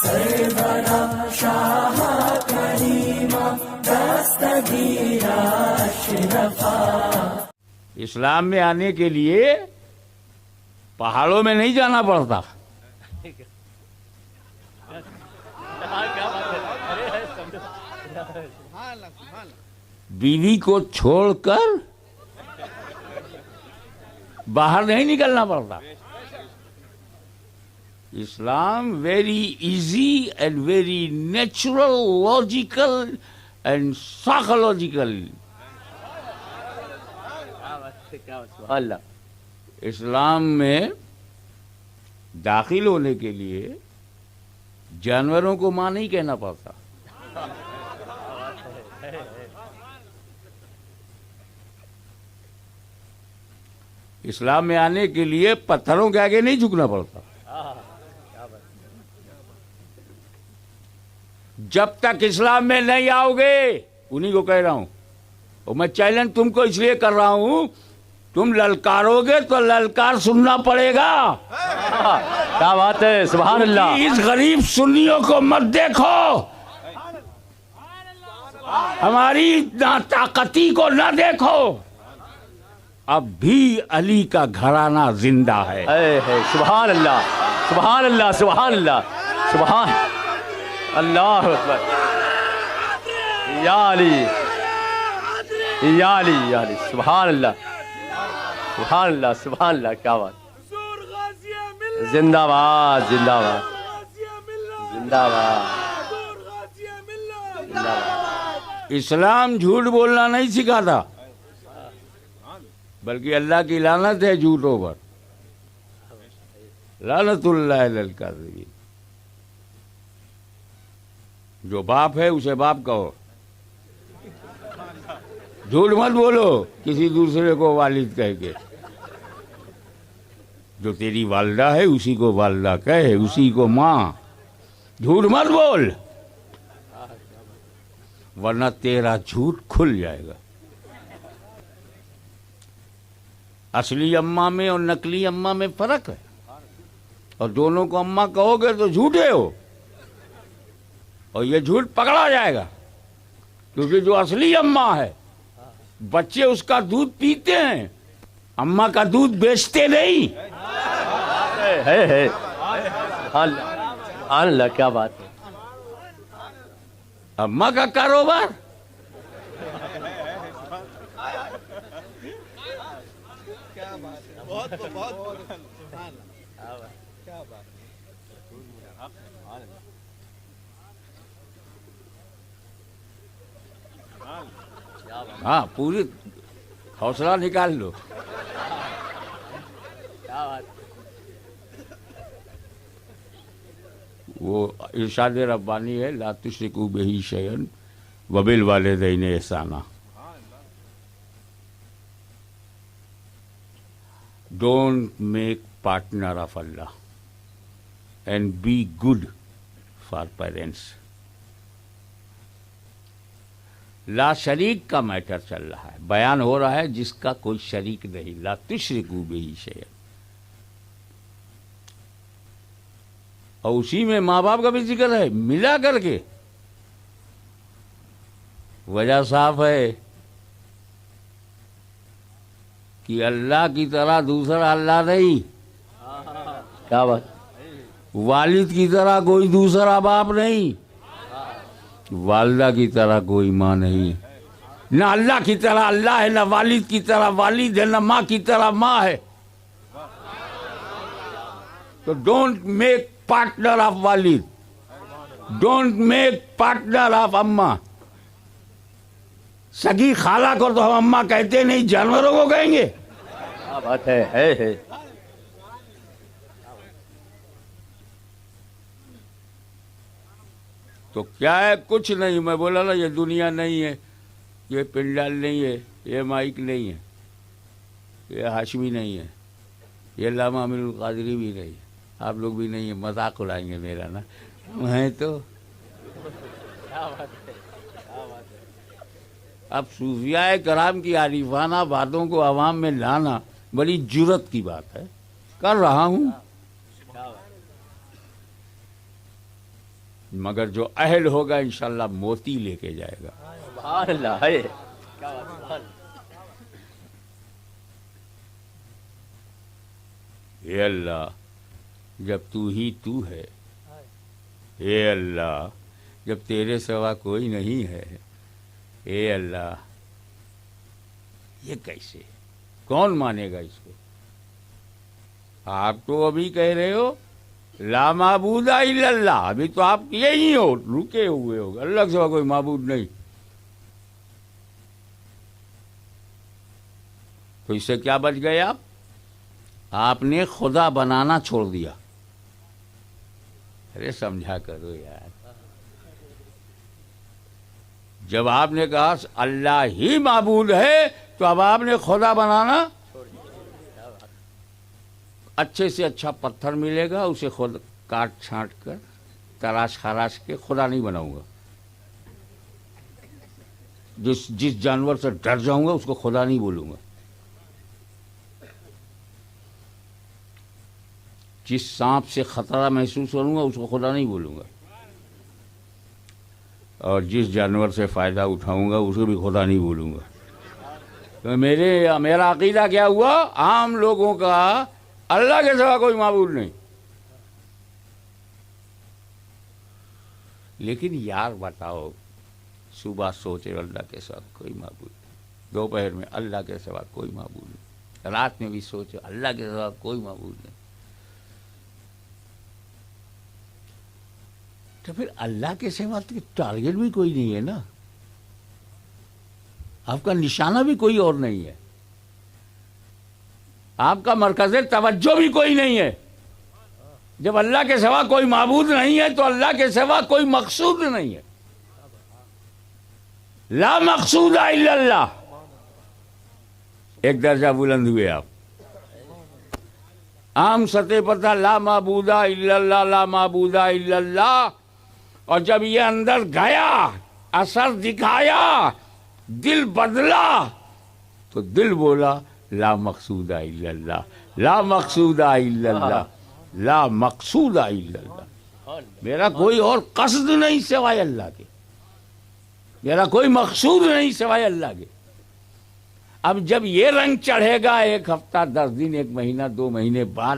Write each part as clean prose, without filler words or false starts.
سرورا شاہ کریما دستگیرا اشرفا. اسلام میں آنے کے لیے پہاڑوں میں نہیں جانا پڑتا. بیوی کو چھوڑ کر باہر نہیں نکلنا پڑتا. Islam very easy and very natural, logical and psychological. اسلام میں داخل ہونے کے لیے جانوروں کو ماں نہیں کہنا پڑتا. اسلام میں آنے کے لیے پتھروں کے آگے نہیں جھکنا پڑتا. جب تک اسلام میں نہیں آؤ گے, انہی کو کہہ رہا ہوں, اور میں چیلنج تم کو اس لیے کر رہا ہوں, تم للکارو گے تو للکار سننا پڑے گا. کیا بات ہے, سبحان اللہ. اس غریب سنیوں کو مت دیکھو, ہماری ناطاقتی کو نہ دیکھو. اب بھی علی کا گھرانہ زندہ ہے. سبحان اللہ, سبحان اللہ, سبحان اللہ, سبحان اللہ اکبر. یا علی, یا علی, یا علی, سبحان اللہ, سبحان اللہ, سبحان اللہ. کیا بات, زندہ باد, زندہ باد, زندہ باد, زندہ باد. اسلام جھوٹ بولنا نہیں سکھاتا, بلکہ اللہ کی لعنت ہے جھوٹوں پر. لعنت اللہ علی الکاذبین. جو باپ ہے اسے باپ کہو, جھوٹ مت بولو کسی دوسرے کو والد کہہ کے. جو تیری والدہ ہے اسی کو والدہ کہے, اسی کو ماں. جھوٹ مت بول, ورنہ تیرا جھوٹ کھل جائے گا. اصلی اماں میں اور نقلی اماں میں فرق ہے, اور دونوں کو اماں کہو گے تو جھوٹے ہو, اور یہ جھوٹ پکڑا جائے گا. کیونکہ جو اصلی اماں ہے بچے اس کا دودھ پیتے ہیں, اماں کا دودھ بیچتے نہیں. اللہ, کیا بات ہے. اماں کا کاروبار ہاں, پوری حوصلہ نکال لو. وہ ارشاد ربانی ہے, لا تشرکوا بہ شیئا وبالوالدین احسانا. Don't make partner of Allah and be good for parents. لا شریک کا میٹر چل رہا ہے, بیان ہو رہا ہے جس کا کوئی شریک نہیں. لا تشرکوا بہ شیئا, اور اسی میں ماں باپ کا بھی ذکر ہے ملا کر کے. وجہ صاف ہے کہ اللہ کی طرح دوسرا اللہ نہیں. کیا بات, والد کی طرح کوئی دوسرا باپ نہیں, والدہ کی طرح کوئی ماں نہیں. نہ اللہ کی طرح اللہ ہے, نہ والد کی طرح والد ہے, نہ ماں کی طرح ماں ہے. تو ڈونٹ میک پارٹنر آف والد, ڈونٹ میک پارٹنر آف اماں. سگی خالہ کو تو ہم اماں کہتے نہیں, جانوروں کو کہیں گے. کیا بات ہے. تو کیا ہے, کچھ نہیں. میں بولا نا یہ دنیا نہیں ہے, یہ پنڈال نہیں ہے, یہ مائک نہیں ہے, یہ ہاشمی نہیں ہے, یہ علامہ امین القادری بھی نہیں ہے, آپ لوگ بھی نہیں ہیں. مذاق اڑائیں گے میرا نا, میں تو اب صوفیاء کرام کی عارفانہ باتوں کو عوام میں لانا بڑی جرت کی بات ہے. کر رہا ہوں. مگر جو اہل ہوگا انشاءاللہ موتی لے کے جائے گا. سبحان اللہ ہے. کیا بات سبحان اللہ. اے اللہ جب تو ہی تو ہے، اے اللہ جب تیرے سوا کوئی نہیں ہے، اے اللہ یہ کیسے، کون مانے گا اس کو؟ آپ تو ابھی کہہ رہے ہو لا معبود الا اللہ، ابھی تو آپ کیے ہی ہو، رکے ہوئے ہو، اللہ کے سوا کوئی معبود نہیں. تو اس سے کیا بچ گئے آپ نے خدا بنانا چھوڑ دیا. ارے سمجھا کرو یار، جب آپ نے کہا اللہ ہی معبود ہے تو اب آپ نے خدا بنانا. اچھے سے اچھا پتھر ملے گا اسے خود کاٹ چھانٹ کر تراش خراش کے خدا نہیں بناؤں گا. جس جانور سے ڈر جاؤں گا اس کو خدا نہیں بولوں گا. جس سانپ سے خطرہ محسوس کروں گا اس کو خدا نہیں بولوں گا. اور جس جانور سے فائدہ اٹھاؤں گا اسے بھی خدا نہیں بولوں گا. تو میرا عقیدہ کیا ہوا؟ عام لوگوں کا اللہ کے سوا کوئی معبود نہیں. لیکن یار بتاؤ، صبح سوچے اللہ کے سوا کوئی معبود نہیں، دوپہر میں اللہ کے سوا کوئی معبود نہیں، رات میں بھی سوچے اللہ کے سوا کوئی معبود نہیں. تو پھر اللہ کے سوا ٹارگیٹ بھی کوئی نہیں ہے نا، آپ کا نشانہ بھی کوئی اور نہیں ہے، آپ کا مرکز توجہ بھی کوئی نہیں ہے. جب اللہ کے سوا کوئی معبود نہیں ہے تو اللہ کے سوا کوئی مقصود نہیں ہے. لا مقصود الا اللہ. ایک درجہ بلند ہوئے آپ. عام سطح پر تھا لا معبود الا اللہ، لا معبود الا اللہ، اور جب یہ اندر گیا، اثر دکھایا، دل بدلا، تو دل بولا لا مقصود الا اللہ، لا مقصود الا اللہ، لا مقصود الا اللہ. میرا کوئی اور قصد نہیں سوائے اللہ کے، میرا کوئی مقصود نہیں سوائے اللہ کے. اب جب یہ رنگ چڑھے گا، ایک ہفتہ 10 دن، 1 مہینہ 2 مہینے بعد،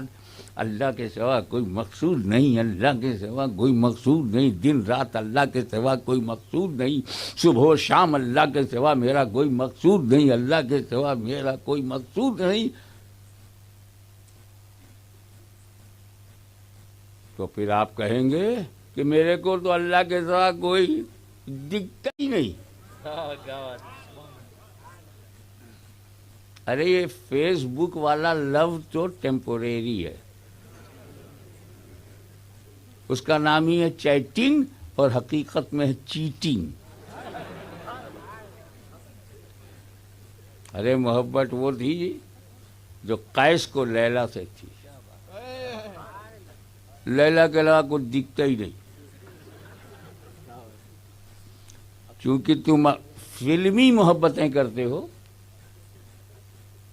اللہ کے سوا کوئی مقصود نہیں، اللہ کے سوا کوئی مقصود نہیں، دن رات اللہ کے سوا کوئی مقصود نہیں، صبح و شام اللہ کے سوا میرا کوئی مقصود نہیں، اللہ کے سوا میرا کوئی مقصود نہیں، تو پھر آپ کہیں گے کہ میرے کو تو اللہ کے سوا کوئی دکھتا ہی نہیں. ارے یہ فیس بک والا لو تو ٹیمپوریری ہے، اس کا نام ہی ہے چیٹنگ، اور حقیقت میں ہے چیٹنگ. ارے محبت وہ تھی جو قیس کو لیلا سے تھی، لیلا کے علاوہ کچھ دکھتا ہی نہیں. چونکہ تم فلمی محبتیں کرتے ہو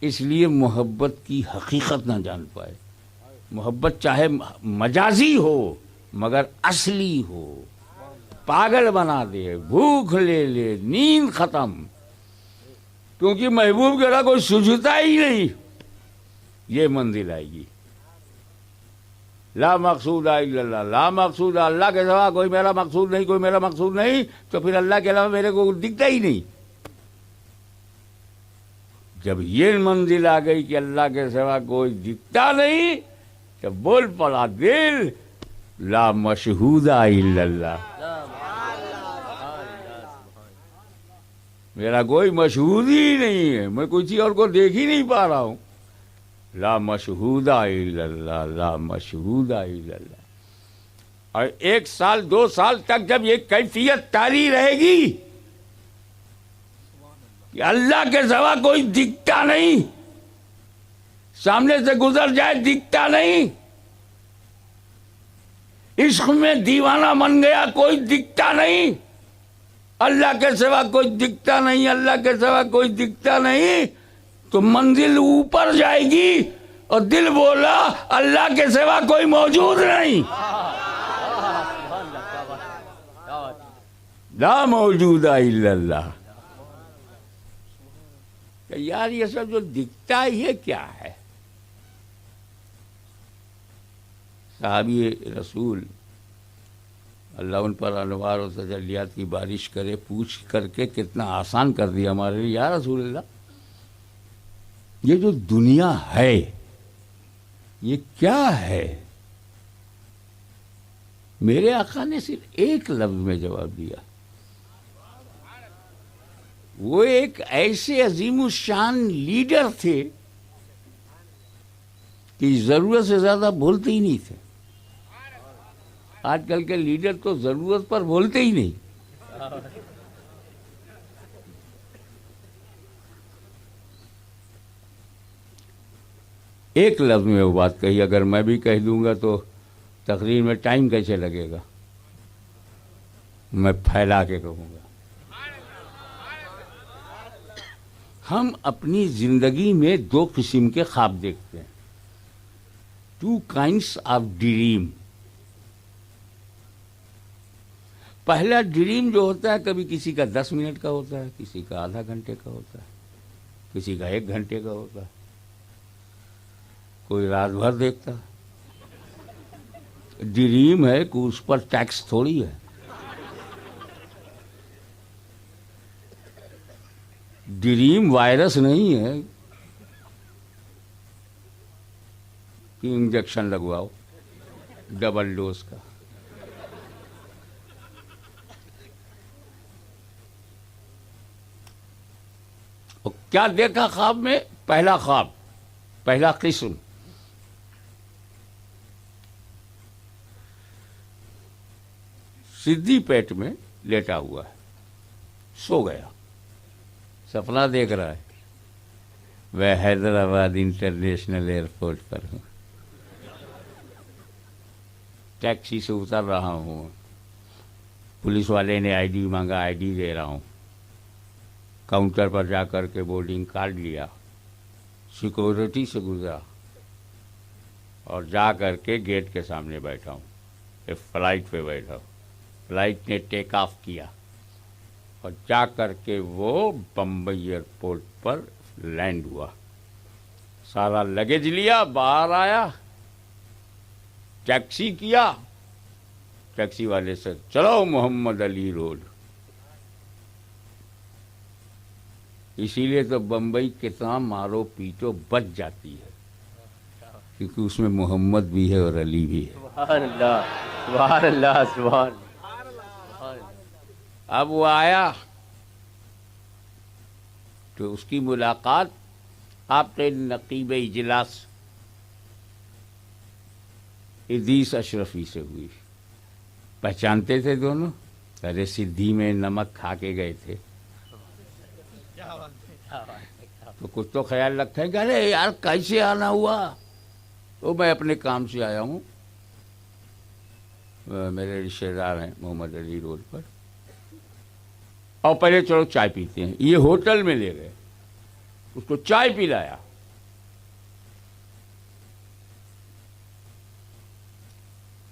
اس لیے محبت کی حقیقت نہ جان پائے. محبت چاہے مجازی ہو مگر اصلی ہو، پاگل بنا دے، بھوک لے لے، نیند ختم، کیونکہ محبوب کے رہا کوئی سوجھتا ہی نہیں، یہ منزل آئے گی. لا مقصود الا اللہ، لا مقصود اللہ کے سوا کوئی میرا مقصود نہیں، کوئی میرا مقصود نہیں، تو پھر اللہ کے علاوہ میرے کو دکھتا ہی نہیں. جب یہ منزل آ گئی کہ اللہ کے سوا کوئی دکھتا نہیں، تو بول پڑا دل لا مشہود الا اللہ، میرا کوئی مشہود ہی نہیں ہے، میں کسی اور کو دیکھ ہی نہیں پا رہا ہوں. لا مشہود الا اللہ، لا مشہود الا اللہ. اور 1 سال 2 سال تک جب یہ کیفیت طاری رہے گی کہ اللہ کے سوا کوئی دکھتا نہیں، سامنے سے گزر جائے دکھتا نہیں، عشق میں دیوانہ بن گیا کوئی دکھتا نہیں، اللہ کے سوا کوئی دکھتا نہیں، اللہ کے سوا کوئی دکھتا نہیں، تو منزل اوپر جائے گی اور دل بولا اللہ کے سوا کوئی موجود نہیں. لا موجود الا اللہ. کہ یار یہ سب جو دکھتا ہے یہ کیا ہے؟ صحابی رسول اللہ ان پر انوار و تجلیات کی بارش کرے، پوچھ کر کے کتنا آسان کر دیا ہمارے لیے. یا رسول اللہ یہ جو دنیا ہے یہ کیا ہے؟ میرے آقا نے صرف ایک لفظ میں جواب دیا. وہ ایک ایسے عظیم الشان لیڈر تھے کہ ضرورت سے زیادہ بولتے ہی نہیں تھے. آج کل کے لیڈر تو ضرورت پر بولتے ہی نہیں. ایک لفظ میں وہ بات کہی. اگر میں بھی کہہ دوں گا تو تقریر میں ٹائم کیسے لگے گا؟ میں پھیلا کے کہوں گا. ہم اپنی زندگی میں دو قسم کے خواب دیکھتے ہیں. Two kinds of dream. پہلا ڈریم جو ہوتا ہے کبھی کسی کا 10 منٹ کا ہوتا ہے، کسی کا آدھا گھنٹے کا ہوتا ہے، کسی کا 1 گھنٹے کا ہوتا ہے، کوئی رات بھر دیکھتا ہے. ڈریم ہے کہ اس پر ٹیکس تھوڑی ہے. ڈریم وائرس نہیں ہے کہ انجیکشن لگواؤ ڈبل ڈوز کا. اور کیا دیکھا خواب میں؟ پہلا خواب، پہلا قسم، سدھی پیٹ میں لیٹا ہوا ہے، سو گیا، سپنا دیکھ رہا ہے میں حیدرآباد انٹرنیشنل ایئرپورٹ پر ہوں، ٹیکسی سے اتر رہا ہوں، پولیس والے نے آئی ڈی مانگا، آئی ڈی دے رہا ہوں، کاؤنٹر پر جا کر کے بورڈنگ کارڈ لیا، سیکورٹی سے گزرا اور جا کر کے گیٹ کے سامنے بیٹھا ہوں. ایک فلائٹ پہ بیٹھا ہوں. فلائٹ نے ٹیک آف کیا اور جا کر کے وہ بمبئی ایئرپورٹ پر لینڈ ہوا. سارا لگیج لیا، باہر آیا، ٹیکسی کیا، ٹیکسی والے سے چلو محمد علی روڈ. اسی لیے تو بمبئی کتنا مارو پیٹو بچ جاتی ہے، کیونکہ اس میں محمد بھی ہے اور علی بھی ہے. سبحان اللہ، سبحان اللہ، سبحان. اب وہ آیا تو اس کی ملاقات آپ کے نقیب اجلاس ادریس اشرفی سے ہوئی. پہچانتے تھے دونوں؟ ارے سدھی میں نمک کھا کے گئے تھے تو کچھ تو خیال رکھیں کہ ارے یار کیسے آنا ہوا؟ تو میں اپنے کام سے آیا ہوں، میرے رشتے دار ہیں محمد علی روڈ پر، اور پہلے چلو چائے پیتے ہیں. یہ ہوٹل میں لے گئے، اس کو چائے پلایا.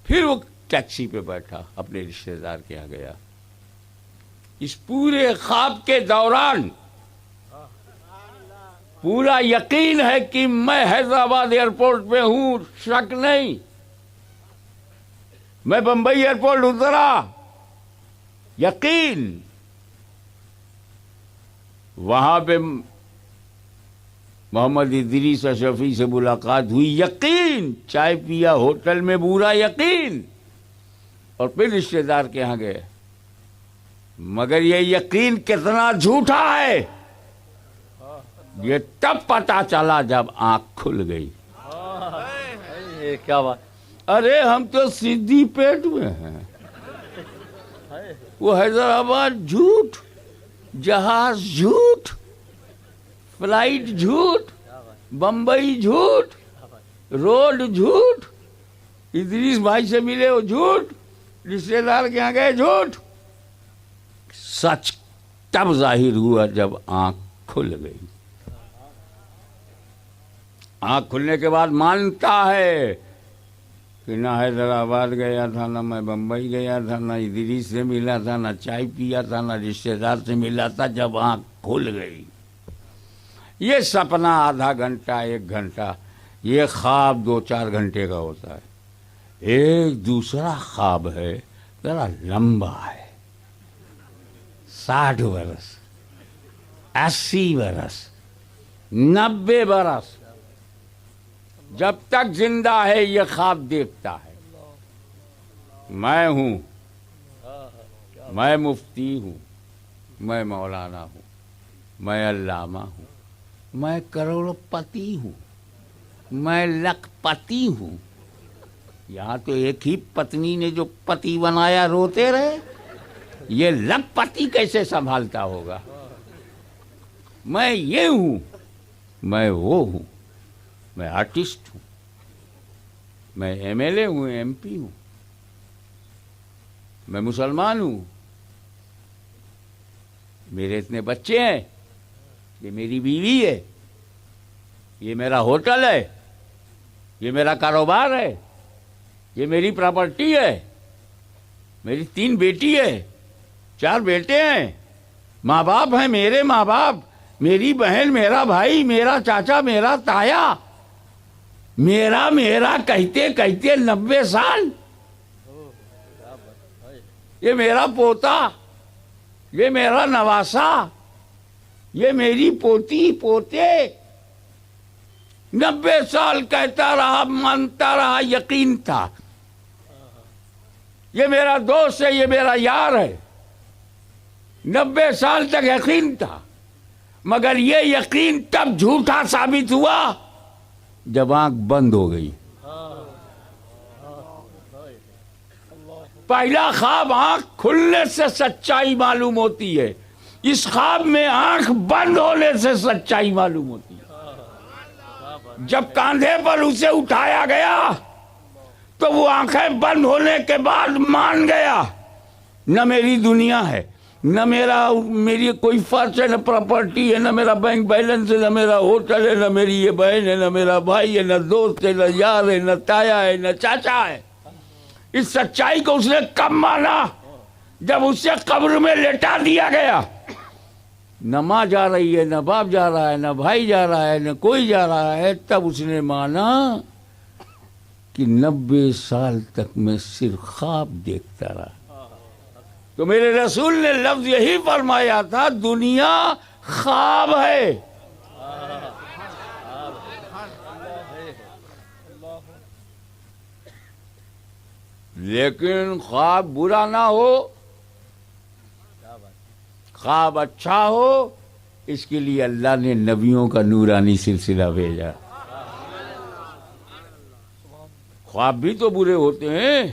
پھر وہ ٹیکسی پہ بیٹھا، اپنے رشتے دار کے یہاں گیا. اس پورے خواب کے دوران پورا یقین ہے کہ میں حیدرآباد ایئرپورٹ پہ ہوں، شک نہیں. میں بمبئی ایئرپورٹ اترا، یقین. وہاں پہ محمد ادریس اشرفی سے ملاقات ہوئی، یقین. چائے پیا ہوٹل میں، پورا یقین. اور پھر رشتے دار کے یہاں گئے. مگر یہ یقین کتنا جھوٹا ہے یہ تب پتا چلا جب آنکھ کھل گئی. کیا بات. ارے ہم تو سدھی پیٹ میں ہیں، وہ حیدرآباد جھوٹ، جہاز جھوٹ، فلائٹ جھوٹ، بمبئی جھوٹ، روڈ جھوٹ، ادریس بھائی سے ملے وہ جھوٹ، رشتے دار کے یہاں گئے جھوٹ. سچ تب ظاہر ہوا جب آنکھ کھل گئی. آنکھ کھلنے کے بعد مانتا ہے کہ نہ حیدرآباد گیا تھا، نہ میں بمبئی گیا تھا، نہ ادریس سے ملا تھا، نہ چائے پیا تھا، نہ رشتے دار سے ملا تھا. جب آنکھ کھل گئی، یہ سپنا آدھا گھنٹہ 1 گھنٹہ، یہ خواب 2-4 گھنٹے کا ہوتا ہے. ایک دوسرا خواب ہے ذرا لمبا ہے، 60 برس، 80 برس، 90 برس، جب تک زندہ ہے یہ خواب دیکھتا ہے. میں ہوں، میں مفتی ہوں، میں مولانا ہوں، میں علامہ ہوں، میں کروڑ پتی ہوں، میں لکھ پتی ہوں. یہاں تو ایک ہی پتنی نے جو پتی بنایا روتے رہے، یہ لکھ پتی کیسے سنبھالتا ہوگا. میں یہ ہوں، میں وہ ہوں، میں آرٹسٹ ہوں، میں ایم ایل اے ہوں، ایم پی ہوں، میں مسلمان ہوں، میرے اتنے بچے ہیں، یہ میری بیوی ہے، یہ میرا ہوٹل ہے، یہ میرا کاروبار ہے، یہ میری پراپرٹی ہے، میری 3 بیٹی ہے، 4 بیٹے ہیں، ماں باپ ہیں، میرے ماں باپ، میری بہن، میرا بھائی، میرا چاچا، میرا تایا، میرا کہتے کہتے 90 سال. یہ میرا پوتا، یہ میرا نواسا، یہ میری پوتی پوتے. 90 سال کہتا رہا، مانتا رہا، یقین تھا. یہ میرا دوست ہے، یہ میرا یار ہے. 90 سال تک یقین تھا، مگر یہ یقین تب جھوٹا ثابت ہوا جب آنکھ بند ہو گئی. پہلا خواب آنکھ کھلنے سے سچائی معلوم ہوتی ہے، اس خواب میں آنکھ بند ہونے سے سچائی معلوم ہوتی ہے. جب کاندھے پر اسے اٹھایا گیا تو وہ آنکھیں بند ہونے کے بعد مان گیا، نہ میری دنیا ہے، نہ میری کوئی فرض ہے، نہ پراپرٹی ہے، نہ میرا بینک بیلنس ہے، نہ میرا ہوٹل ہے، نہ میری یہ بہن ہے، نہ میرا بھائی ہے، نہ دوست ہے، نہ یار ہے، نہ تایا ہے، نہ چاچا ہے. اس سچائی کو اس نے کب مانا؟ جب اسے قبر میں لٹا دیا گیا. نہ ماں جا رہی ہے، نہ باپ جا رہا ہے، نہ بھائی جا رہا ہے، نہ کوئی جا رہا ہے. تب اس نے مانا کہ 90 سال تک میں صرف خواب دیکھتا رہا. تو میرے رسول نے لفظ یہی فرمایا تھا، دنیا خواب ہے. لیکن خواب برا نہ ہو، خواب اچھا ہو، اس کے لیے اللہ نے نبیوں کا نورانی سلسلہ بھیجا. خواب بھی تو برے ہوتے ہیں.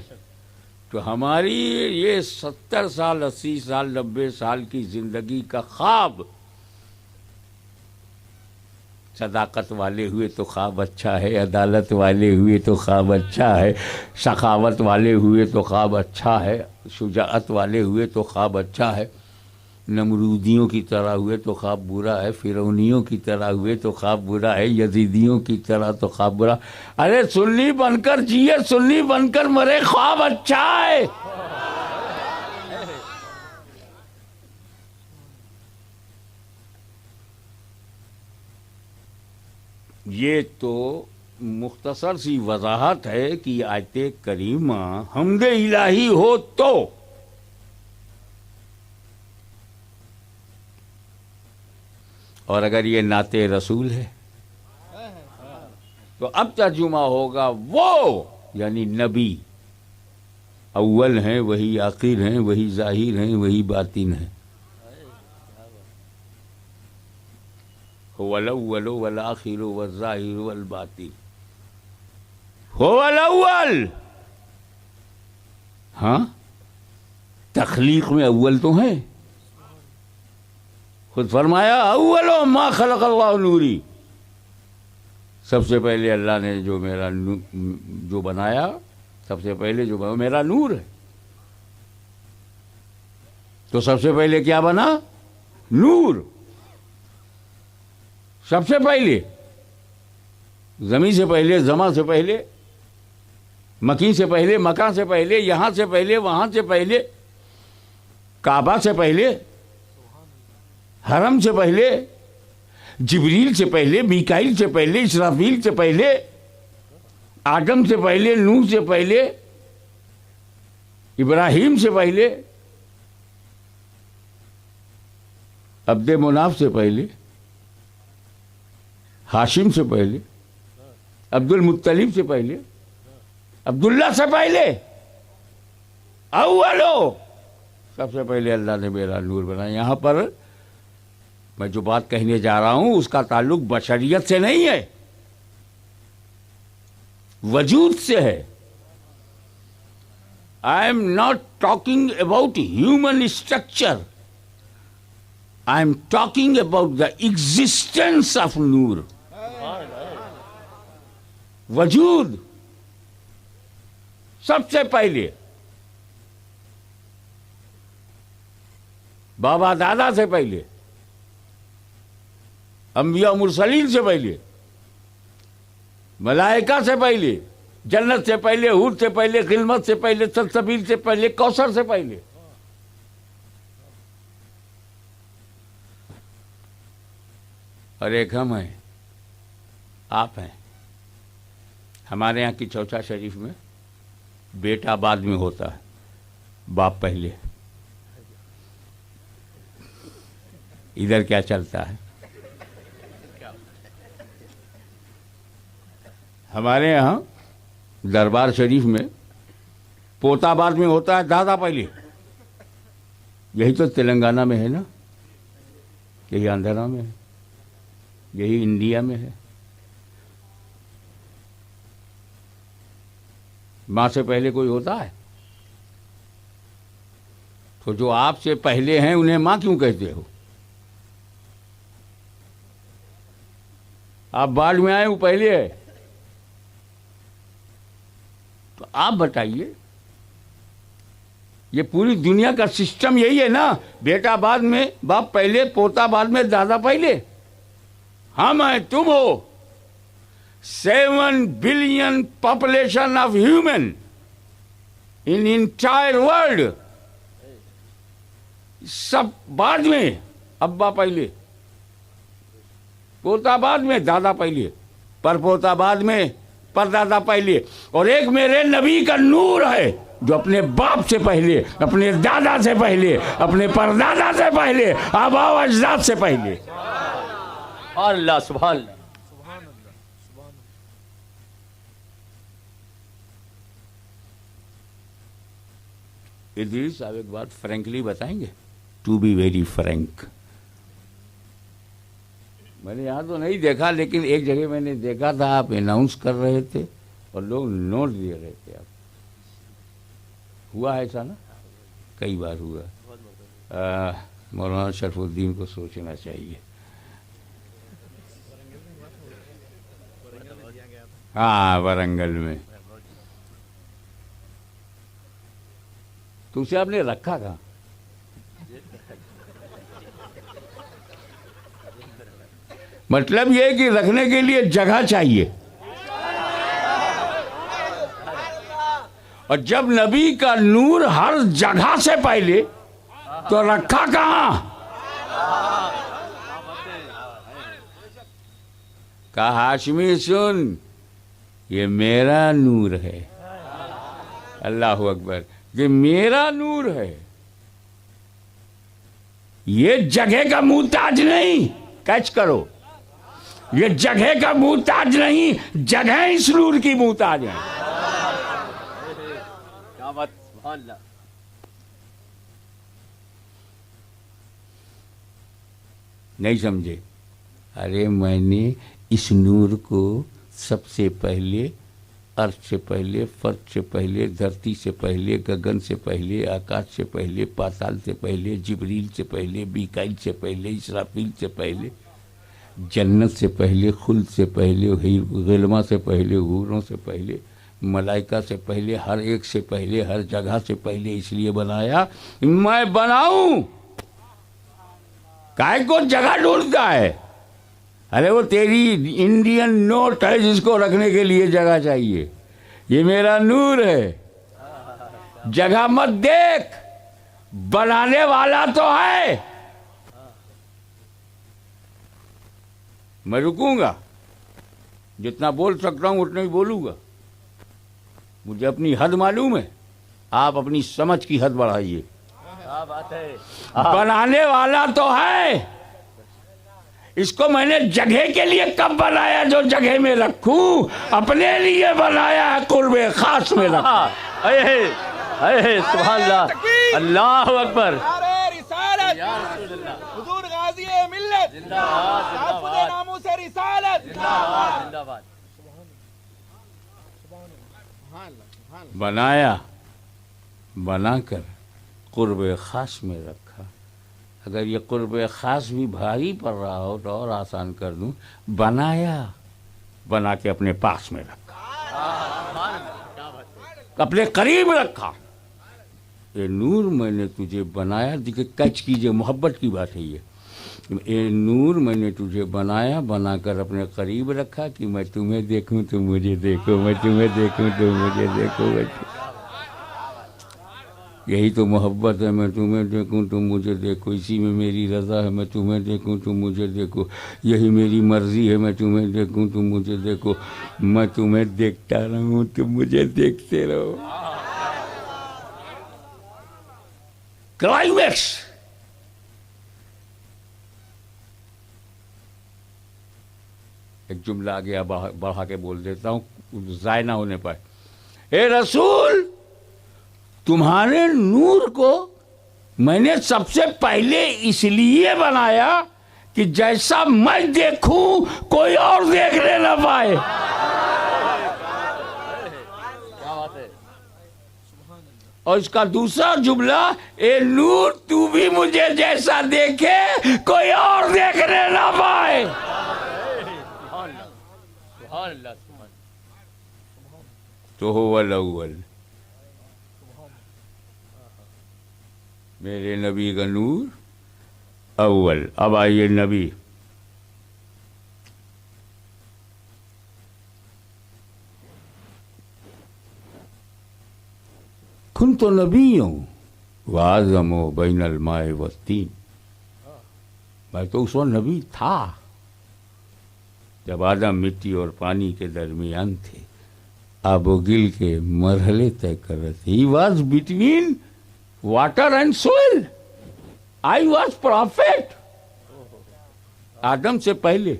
تو ہماری یہ 70 سال، 80 سال، 90 سال کی زندگی کا خواب، صداقت والے ہوئے تو خواب اچھا ہے، عدالت والے ہوئے تو خواب اچھا ہے، سخاوت والے ہوئے تو خواب اچھا ہے، شجاعت والے ہوئے تو خواب اچھا ہے، نمرودیوں کی طرح ہوئے تو خواب برا ہے، فرعونیوں کی طرح ہوئے تو خواب برا ہے، یزیدیوں کی طرح تو خواب برا. ارے سنی بن کر جیے، سنی بن کر مرے، خواب اچھا ہے. یہ تو مختصر سی وضاحت ہے کہ آیت کریمہ حمد الہی ہو تو، اور اگر یہ نعت رسول ہے تو اب ترجمہ ہوگا وہ، یعنی نبی اول ہیں، وہی آخر ہیں، وہی ظاہر ہیں، وہی باطن ہیں. هو الاول والآخر والظاہر والباطن. هو الاول. ہاں، تخلیق میں اول تو ہیں. خود فرمایا اول ما خلق اللہ نوری. سب سے پہلے اللہ نے جو بنایا، سب سے پہلے جو بنا میرا نور ہے. تو سب سے پہلے کیا بنا؟ نور. سب سے پہلے، زمین سے پہلے، زماں سے پہلے مکین سے پہلے، مکہ سے پہلے، یہاں سے پہلے، وہاں سے پہلے، کعبہ سے پہلے، حرم سے پہلے، جبریل سے پہلے، میکائیل سے پہلے، اسرافیل سے پہلے، آدم سے پہلے، نوح سے پہلے، ابراہیم سے پہلے، عبد مناف سے پہلے، ہاشم سے پہلے، عبد المطلب سے پہلے، عبداللہ سے پہلے، اولو سب سے پہلے اللہ نے میرا نور بنایا. یہاں پر میں جو بات کہنے جا رہا ہوں اس کا تعلق بشریت سے نہیں ہے، وجود سے ہے. I am not talking about human structure. I am talking about the existence of نور. وجود سب سے پہلے بابا دادا سے پہلے، انبیاء مرسلین سے پہلے، ملائکہ سے پہلے، جنت سے پہلے، حور سے پہلے، خلمت سے پہلے، سلسبیل سے پہلے، کوثر سے پہلے. اور ایک ہم ہیں، آپ ہیں. ہمارے یہاں کی چوچا شریف میں بیٹا بعد میں ہوتا ہے، باپ پہلے. ادھر کیا چلتا ہے؟ ہمارے یہاں دربار شریف میں پوتا بعد میں ہوتا ہے، دادا پہلے. یہی تو تلنگانہ میں ہے نا، یہی آندھرا میں ہے، یہی انڈیا میں ہے. ماں سے پہلے کوئی ہوتا ہے؟ تو جو آپ سے پہلے ہیں انہیں ماں کیوں کہتے ہو؟ آپ بعد میں آئے وہ پہلے ہے. تو آپ بتائیے، یہ پوری دنیا کا سسٹم یہی ہے نا، بیٹا بعد میں، باپ پہلے، پوتا بعد میں، دادا پہلے. ہم ہیں، تم ہو. 7 billion population of human in entire world. سب بعد میں، ابا پہلے، پوتا بعد میں، دادا پہلے، پر پوتا بعد میں، پر دادا پہلے. اور ایک میرے نبی کا نور ہے جو اپنے باپ سے پہلے، اپنے دادا سے پہلے، اپنے پردادا سے پہلے، آبا و اجداد سے پہلے. اللہ سبحان اللہ. ادریس صاحب ایک بات فرینکلی بتائیں گے؟ To be very frank. میں نے یہاں تو نہیں دیکھا، لیکن ایک جگہ میں نے دیکھا تھا، آپ اناؤنس کر رہے تھے اور لوگ نوٹ دے رہے تھے. آپ ہوا ہے ایسا نا؟ کئی بار ہوا. مولانا شرف الدین کو سوچنا چاہیے. ہاں، ورنگل میں. تو اسے آپ نے رکھا کہاں؟ مطلب یہ کہ رکھنے کے لیے جگہ چاہیے. اور جب نبی کا نور ہر جگہ سے پہلے، تو رکھا کہاں؟ کہا ہاشمی سن، یہ میرا نور ہے. اللہ اکبر. یہ میرا نور ہے، یہ جگہ کا محتاج نہیں. کیچ کرو، یہ جگہ کا محتاج نہیں، جگہ اس نور کی محتاج ہے. نہیں سمجھے؟ ارے میں نے اس نور کو سب سے پہلے، عرش سے پہلے، فرش سے پہلے، دھرتی سے پہلے، گگن سے پہلے، آکاش سے پہلے، پاتال سے پہلے، جبریل سے پہلے، میکائیل سے پہلے، اسرافیل سے پہلے، جنت سے پہلے، خلد سے پہلے، غلمہ سے پہلے، حوروں سے پہلے، ملائکہ سے پہلے، ہر ایک سے پہلے، ہر جگہ سے پہلے اس لیے بنایا میں بناؤں. کائے کو جگہ ڈھونڈتا ہے؟ ارے وہ تیری انڈین نوٹ ہے جس کو رکھنے کے لیے جگہ چاہیے. یہ میرا نور ہے. جگہ مت دیکھ, بنانے والا تو ہے. میں رکوں گا, جتنا بول سکتا ہوں اتنا ہی بولوں گا. مجھے اپنی حد معلوم ہے, آپ اپنی سمجھ کی حد بڑھائیے. کیا بات ہے. بنانے والا تو ہے, اس کو میں نے جگہ کے لیے کب بنایا جو جگہ میں رکھوں, اپنے لیے بنایا ہے قرب خاص میں رکھا. سبحان اللہ, اللہ اکبر. حضور غازی ملت تحفظ ناموس رسالت. بنایا, بنا کر قرب خاص میں رکھا. اگر یہ قرب خاص بھی بھاری پڑ رہا ہو تو اور آسان کر دوں, بنایا, بنا کے اپنے پاس میں رکھا, اپنے قریب رکھا. اے نور میں نے تجھے بنایا, دیکھیں کچ کیجئے, محبت کی بات ہے یہ. اے نور میں نے تجھے بنایا, بنا کر اپنے قریب رکھا کہ میں تمہیں دیکھوں تو مجھے دیکھو, میں تمہیں دیکھوں تو مجھے دیکھو. یہی تو محبت ہے, میں تمہیں دیکھوں تو مجھے دیکھو. اسی میں میری رضا ہے, میں تمہیں دیکھوں تو مجھے دیکھو. یہی میری مرضی ہے, میں تمہیں دیکھوں تو مجھے دیکھو. میں تمہیں دیکھتا رہوں تو مجھے دیکھتے رہو. کلائمیکس. ایک جملہ آگے بڑھا کے بول دیتا ہوں ضائع نہ ہونے پائے. اے رسول, تمہارے نور کو میں نے سب سے پہلے اس لیے بنایا کہ جیسا میں دیکھوں کوئی اور دیکھنے نہ پائے. اور اس کا دوسرا جملہ, اے نور تو بھی مجھے جیسا دیکھے کوئی اور دیکھنے نہ پائے. تو هو الاول, میرے نبی کا نور اول. اب آئیے نبی. كنت نبيا وآدم بين الماء والطين. میں تو اس وقت نبی تھا جب آدم مٹی اور پانی کے درمیان تھے, آب و گل کے مرحلے طے کر رہے تھے. He was between water and soil. I was prophet. آدم سے پہلے,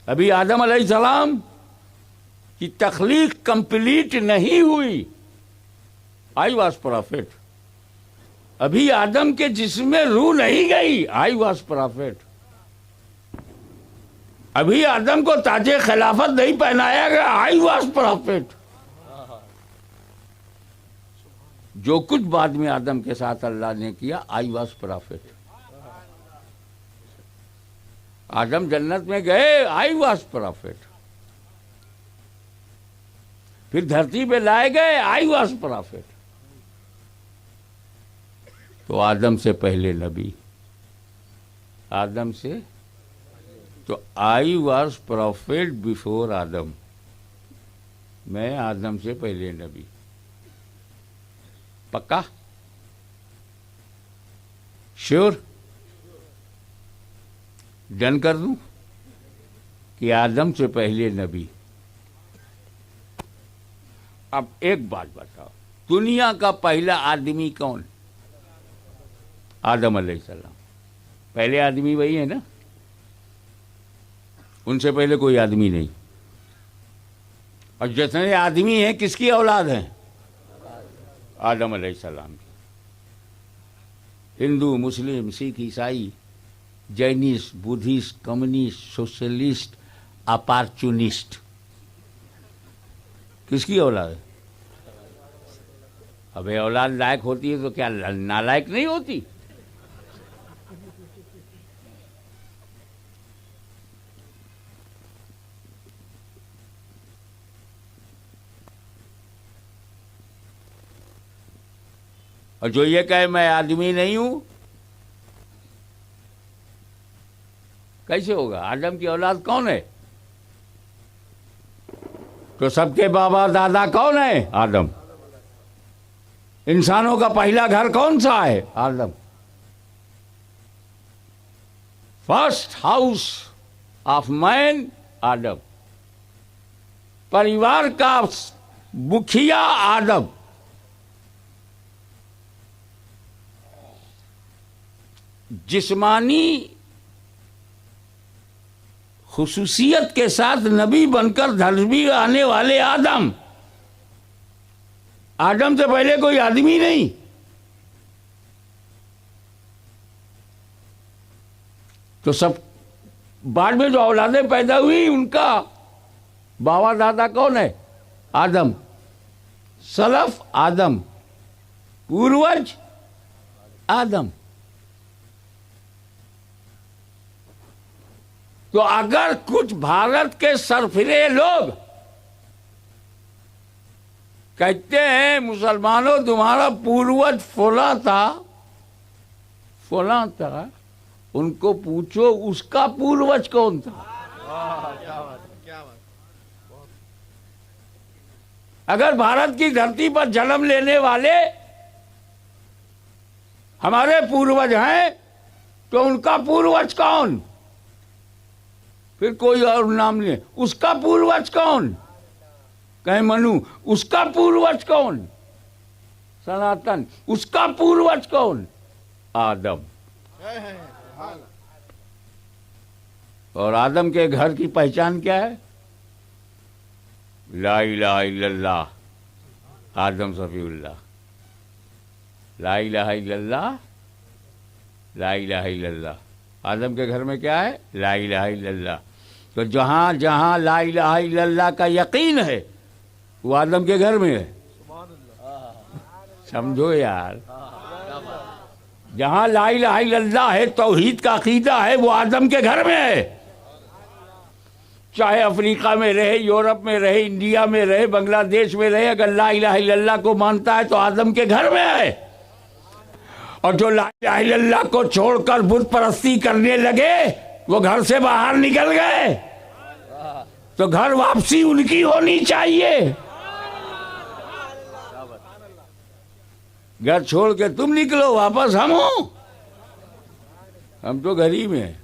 ابھی آدم علیہ السلام کی تخلیق کمپلیٹ نہیں ہوئی. I was prophet. ابھی آدم کے جسم میں روح نہیں گئی. I was prophet. ابھی آدم کو تاج خلافت نہیں پہنایا گیا. I was prophet. جو کچھ بعد میں آدم کے ساتھ اللہ نے کیا, I was prophet. آدم جنت میں گئے, I was prophet. پھر دھرتی پہ لائے گئے, I was prophet. تو آدم سے پہلے نبی, آدم سے تو I was prophet before آدم. میں آدم سے پہلے نبی. پکا, شیور, ڈن کر دوں کہ آدم سے پہلے نبی. اب ایک بات بتاؤ, دنیا کا پہلا آدمی کون؟ آدم علیہ السلام. پہلے آدمی وہی ہے نا, ان سے پہلے کوئی آدمی نہیں. اور جتنے آدمی ہیں کس کی اولاد ہیں؟ آدم علیہ السلام کی. ہندو, مسلم, سکھ, عیسائی, جینسٹ, بدھسٹ, کمیونسٹ, سوشلسٹ, اپارچونسٹ, کس کی اولاد ہے؟ اب اولاد لائق ہوتی ہے تو کیا نالائق نہیں ہوتی؟ اور جو یہ کہے میں آدمی نہیں ہوں, کیسے ہوگا؟ آدم کی اولاد کون ہے؟ تو سب کے بابا دادا کون ہے؟ آدم. انسانوں کا پہلا گھر کون سا ہے؟ آدم. فرسٹ ہاؤس آف مین آدم. پریوار کا مکھیا آدم. جسمانی خصوصیت کے ساتھ نبی بن کر دھرتی آنے والے آدم. آدم سے پہلے کوئی آدمی نہیں. تو سب بعد میں جو اولادیں پیدا ہوئی ان کا بابا دادا کون ہے؟ آدم. سلف آدم، پوروج آدم. تو اگر کچھ بھارت کے سرفرے لوگ کہتے ہیں مسلمانوں تمہارا پوروج فلاں تھا، ان کو پوچھو اس کا پوروج کون تھا. اگر بھارت کی دھرتی پر جنم لینے والے ہمارے پوروج ہیں تو ان کا پوروج کون؟ پھر کوئی اور نام لیں، اس کا پوروج کون؟ کہیں منو، اس کا پوروج کون؟ سناتن، اس کا پوروج کون؟ آدم. اور آدم کے گھر کی پہچان کیا ہے؟ لا الہ الا اللہ آدم صفی اللہ. لا الہ الا اللہ، لا الہ الا اللہ. آدم کے گھر میں کیا ہے؟ لا الہ الا اللہ. تو جہاں جہاں لا الہ الا اللہ کا یقین ہے وہ آدم کے گھر میں ہے. سمجھو یار، جہاں لا الہ الا اللہ ہے، توحید کا عقیدہ ہے، وہ آدم کے گھر میں ہے. چاہے افریقہ میں رہے، یورپ میں رہے، انڈیا میں رہے، بنگلہ دیش میں رہے، اگر لا الہ الا اللہ کو مانتا ہے تو آدم کے گھر میں ہے. اور جو لا الہ الا اللہ کو چھوڑ کر بت پرستی کرنے لگے وہ گھر سے باہر نکل گئے. تو گھر واپسی ان کی ہونی چاہیے. گھر چھوڑ کے تم نکلو، واپس ہم ہوں. ہم تو گھر ہی میں ہیں.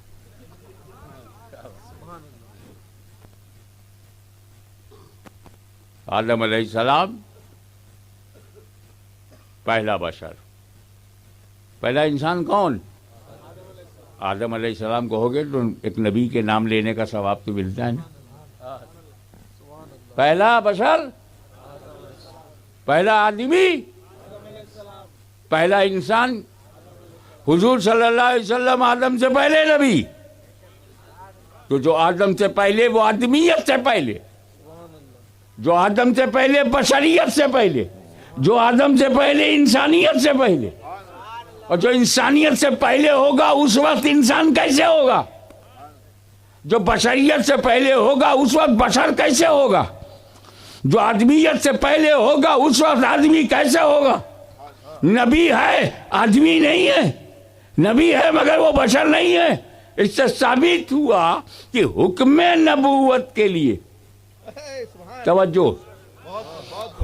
آدم علیہ السلام پہلا بشر، پہلا انسان کون؟ آدم علیہ السلام کو ہو گئے تو ایک نبی کے نام لینے کا ثواب تو ملتا ہے نا. پہلا بشر، پہلا آدمی، پہلا انسان. حضور صلی اللہ علیہ وسلم آدم سے پہلے نبی. تو جو آدم سے پہلے وہ آدمیت سے پہلے، جو آدم سے پہلے بشریت سے پہلے، جو آدم سے پہلے انسانیت سے پہلے. اور جو انسانیت سے پہلے ہوگا اس وقت انسان کیسے ہوگا؟ جو بشریت سے پہلے ہوگا اس وقت بشر کیسے ہوگا؟ جو آدمیت سے پہلے ہوگا اس وقت آدمی کیسے ہوگا؟ نبی ہے، آدمی نہیں ہے. نبی ہے مگر وہ بشر نہیں ہے. اس سے ثابت ہوا کہ حکم نبوت کے لیے، توجہ،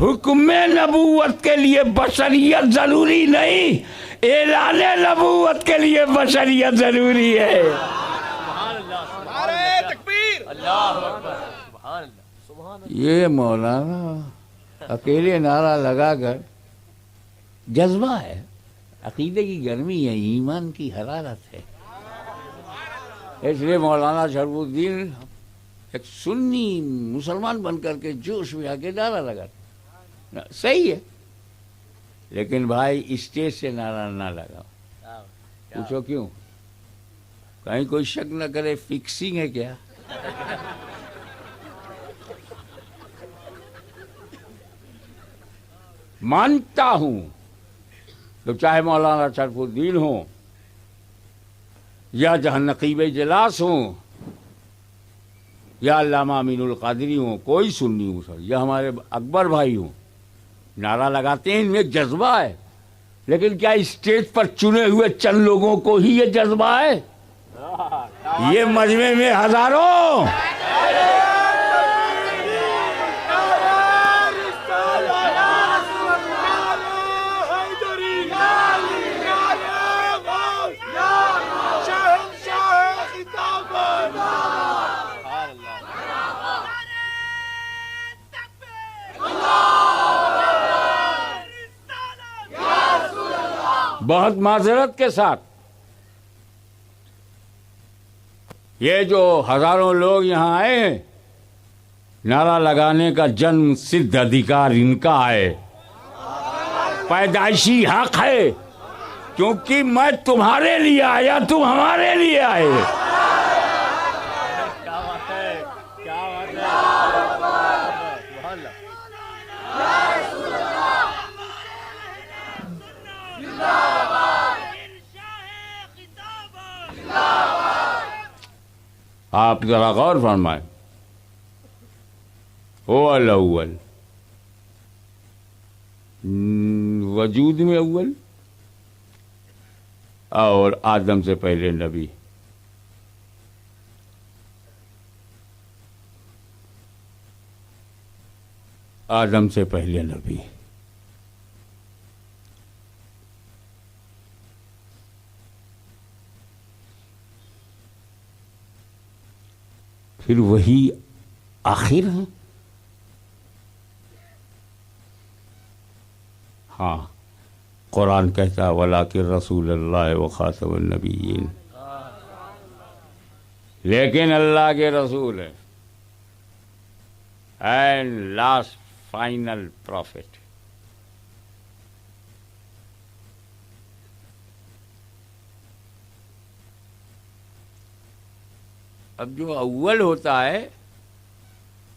حکم نبوت کے لیے بشریت ضروری نہیں، اعلان نبوت کے لیے بشریت ضروری ہے. نعرہ تکبیر. یہ مولانا اکیلے نعرہ لگا کر، جذبہ ہے، عقیدے کی گرمی ہے، ایمان کی حرارت ہے. اس لیے مولانا شرف الدین ایک سنی مسلمان بن کر کے جوش میں آ کے نعرہ لگا. صحیح ہے، لیکن بھائی اسٹیج سے نعرہ نہ لگاؤ. پوچھو کیوں؟ کہیں کوئی شک نہ کرے فکسنگ ہے کیا؟ مانتا ہوں تو چاہے مولانا شرف الدین ہوں یا جہاں نقیب اجلاس ہوں یا علامہ امین القادری ہوں، کوئی سنی ہوں سر، یا ہمارے اکبر بھائی ہوں، نعرہ لگاتے ہیں، ان میں ایک جذبہ ہے. لیکن کیا اسٹیج پر چنے ہوئے چند لوگوں کو ہی یہ جذبہ ہے؟ یہ مجمع میں ہزاروں بہت معذرت کے ساتھ یہ جو ہزاروں لوگ یہاں آئے ہیں، نعرہ لگانے کا جنم سدھ ادھیکار ان کا ہے، پیدائشی حق ہے، کیونکہ میں تمہارے لیے آیا، تم ہمارے لیے آئے۔ آپ ذرا غور فرمائیں، هو الاول، وجود میں اول، اور آدم سے پہلے نبی۔ آدم سے پہلے نبی۔ پھر وہی آخر ہے۔ ہاں، قرآن کہتا وَلَٰكِن رسول اللہ وخاتم النبیین، لیکن اللہ کے رسول ہیں اینڈ لاسٹ فائنل پروفٹ۔ اب جو اول ہوتا ہے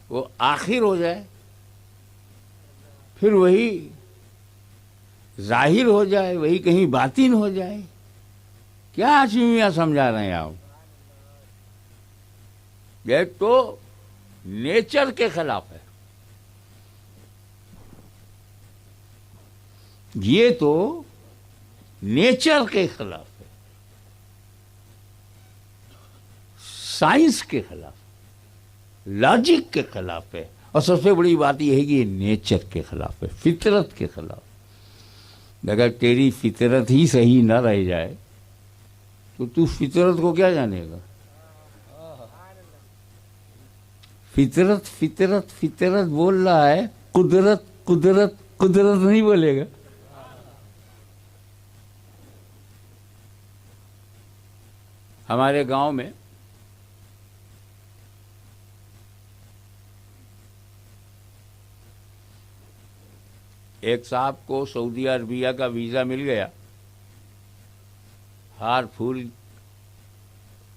وہ آخر ہو جائے، پھر وہی ظاہر ہو جائے، وہی کہیں باطن ہو جائے، کیا میاں سمجھا رہے ہیں آپ؟ یہ تو نیچر کے خلاف ہے، یہ تو نیچر کے خلاف ہے، سائنس کے خلاف، لاجک کے خلاف ہے، اور سب سے بڑی بات یہ ہے کہ یہ نیچر کے خلاف ہے، فطرت کے خلاف۔ اگر تیری فطرت ہی صحیح نہ رہ جائے تو فطرت کو کیا جانے گا؟ فطرت فطرت فطرت بول رہا ہے، قدرت قدرت قدرت نہیں بولے گا۔ ہمارے گاؤں میں ایک صاحب کو سعودی عربیہ کا ویزا مل گیا، ہار پھول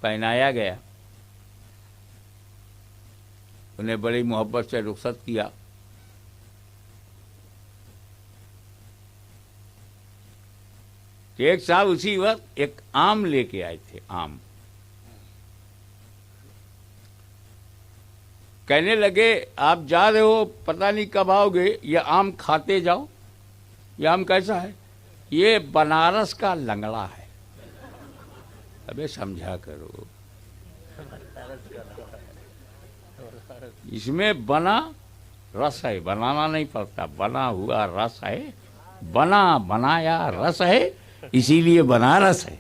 پہنایا گیا، انہیں بڑی محبت سے رخصت کیا۔ ایک صاحب اسی وقت ایک آم لے کے آئے تھے، آم، کہنے لگے آپ جا رہے ہو، پتہ نہیں کب آؤ گے، یہ آم کھاتے جاؤ۔ یہ آم کیسا ہے؟ یہ بنارس کا لنگڑا ہے۔ ابے سمجھا کرو، اس میں بنا رس ہے، بنانا نہیں پڑتا، بنا ہوا رس ہے، بنایا رس ہے، اسی لیے بنارس ہے۔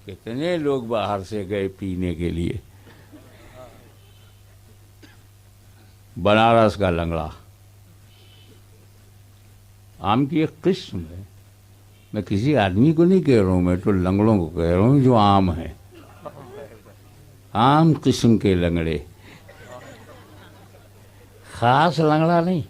کتنے لوگ باہر سے گئے پینے کے لیے، بنارس کا لنگڑا آم کی ایک قسم ہے۔ میں کسی آدمی کو نہیں کہہ رہا ہوں، میں تو لنگڑوں کو کہہ رہا ہوں جو آم ہے، عام قسم کے لنگڑے، خاص لنگڑا نہیں۔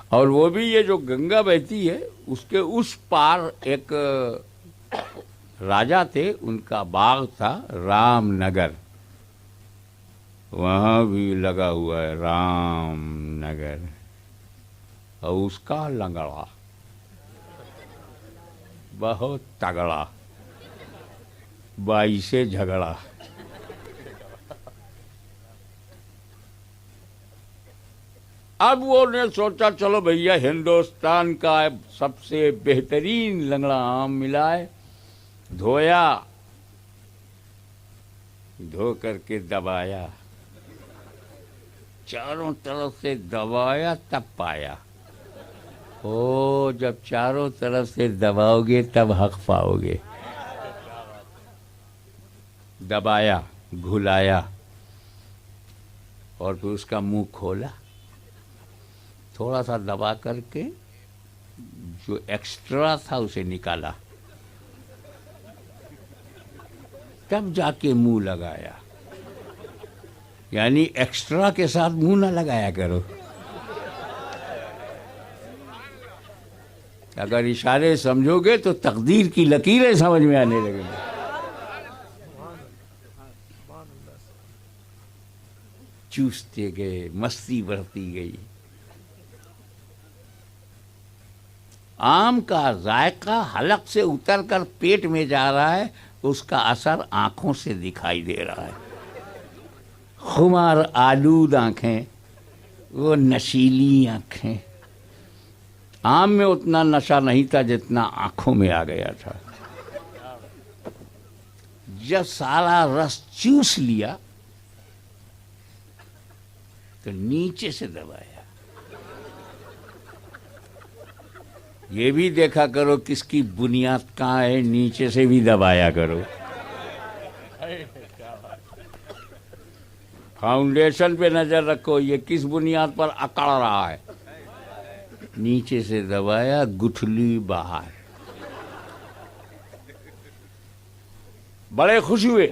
اور وہ بھی یہ جو گنگا بہتی ہے اس کے اس پار ایک راجا تھے، ان کا باغ تھا رام نگر، وہاں بھی لگا ہوا ہے رام نگر، اور اس کا لنگڑا بہت تگڑا، باعث جھگڑا۔ اب وہ نے سوچا چلو بھیا ہندوستان کا سب سے بہترین لنگڑا آم ملا ہے، دھویا، دھو کر کے دبایا، چاروں طرف سے دبایا تب پایا۔ او جب چاروں طرف سے دباؤ گے تب حق پاؤ گے۔ دبایا، گھلایا، اور پھر اس کا منہ کھولا، تھوڑا سا دبا کر کے جو ایکسٹرا تھا اسے نکالا، تب جا کے منہ لگایا. یعنی ایکسٹرا کے ساتھ منہ نہ لگایا کرو. اگر اشارے سمجھو گے تو تقدیر کی لکیریں سمجھ میں آنے لگیں گی. چوستے گئے، مستی بڑھتی گئی. آم کا ذائقہ حلق سے اتر کر پیٹ میں جا رہا ہے، اس کا اثر آنکھوں سے دکھائی دے رہا ہے. خمار آلود آنکھیں، وہ نشیلی آنکھیں. آم میں اتنا نشہ نہیں تھا جتنا آنکھوں میں آ گیا تھا. جب سارا رس چوس لیا تو نیچے سے دبایا. یہ بھی دیکھا کرو کس کی بنیاد کہاں ہے، نیچے سے بھی دبایا کرو. فاؤنڈیشن پہ نظر رکھو، یہ کس بنیاد پر اکڑ رہا ہے. نیچے سے دبایا، گٹھلی باہر. بڑے خوش ہوئے.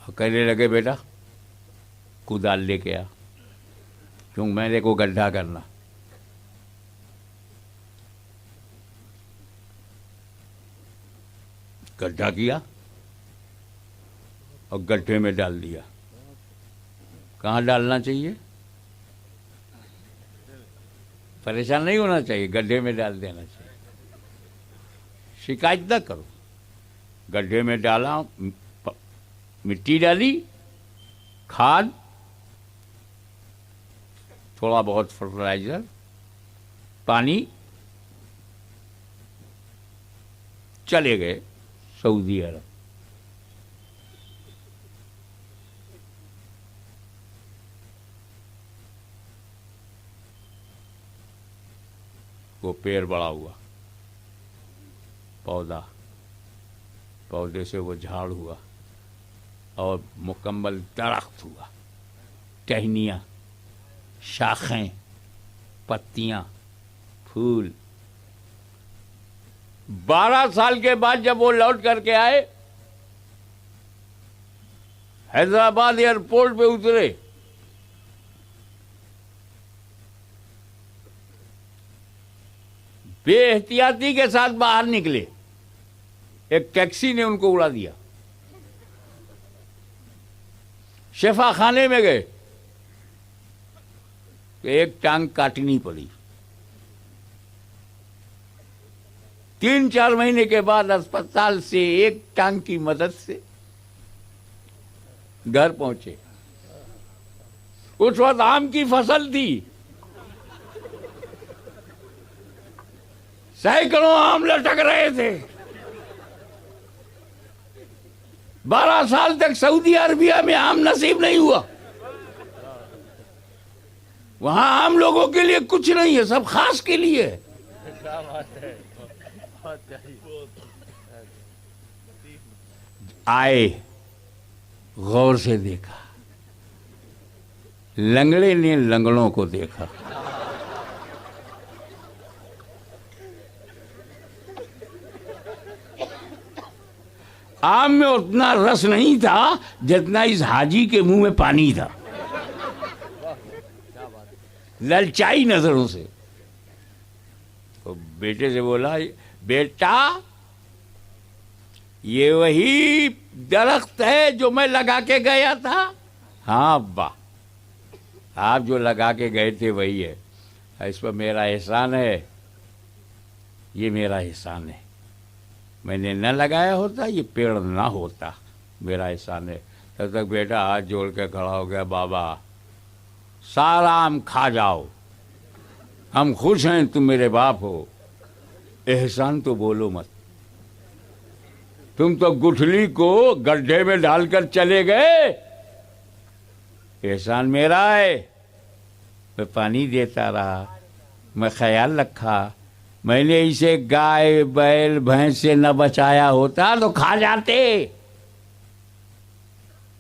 اور کہنے لگے بیٹا کدال لے کے آ، کیوں میرے کو گڈھا کرنا. گڈھا کیا اور گڈھے میں ڈال دیا. کہاں ڈالنا چاہیے؟ پریشان نہیں ہونا چاہیے، گڈھے میں ڈال دینا چاہیے. شکایت نہ کرو. گڈھے میں ڈالا، مٹی ڈالی، کھاد، تھوڑا بہت فرٹیلائزر، پانی، چلے گئے سعودی عرب. وہ پیڑ بڑا ہوا، پودا، پودے سے وہ جھاڑ ہوا اور مکمل درخت ہوا. ٹہنیاں، شاخیں، پتیاں، پھول. 12 سال کے بعد جب وہ لوٹ کر کے آئے، حیدرآباد ایئرپورٹ پہ اترے، بے احتیاطی کے ساتھ باہر نکلے. ایک ٹیکسی نے ان کو اڑا دیا. شفا خانے میں گئے تو ایک ٹانگ کاٹنی پڑی. 3-4 مہینے کے بعد اسپتال سے ایک ٹانگ کی مدد سے گھر پہنچے. اس وقت آم کی فصل تھی، سینکڑوں آم لٹک رہے تھے. 12 سال تک سعودی عربیہ میں آم نصیب نہیں ہوا. وہاں عام لوگوں کے لیے کچھ نہیں ہے، سب خاص کے لیے ہے. آئے، غور سے دیکھا، لنگڑے نے لنگڑوں کو دیکھا. آم میں اتنا رس نہیں تھا جتنا اس حاجی کے منہ میں پانی تھا. للچائی نظروں سے. تو بیٹے سے بولا، بیٹا یہ وہی درخت ہے جو میں لگا کے گیا تھا؟ ہاں ابا، آپ جو لگا کے گئے تھے وہی ہے. اس پر میرا احسان ہے، یہ میرا احسان ہے. میں نے نہ لگایا ہوتا یہ پیڑ نہ ہوتا. میرا احسان ہے. تب تک بیٹا ہاتھ جوڑ کے کھڑا ہو گیا، بابا سارا آم کھا جاؤ، ہم خوش ہیں، تم میرے باپ ہو. احسان تو بولو مت. تم تو گٹھلی کو گڈھے میں ڈال کر چلے گئے. احسان میرا ہے، میں پانی دیتا رہا، میں خیال رکھا. میں نے اسے گائے بیل بھینس سے نہ بچایا ہوتا تو کھا جاتے.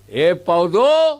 اے پودوں،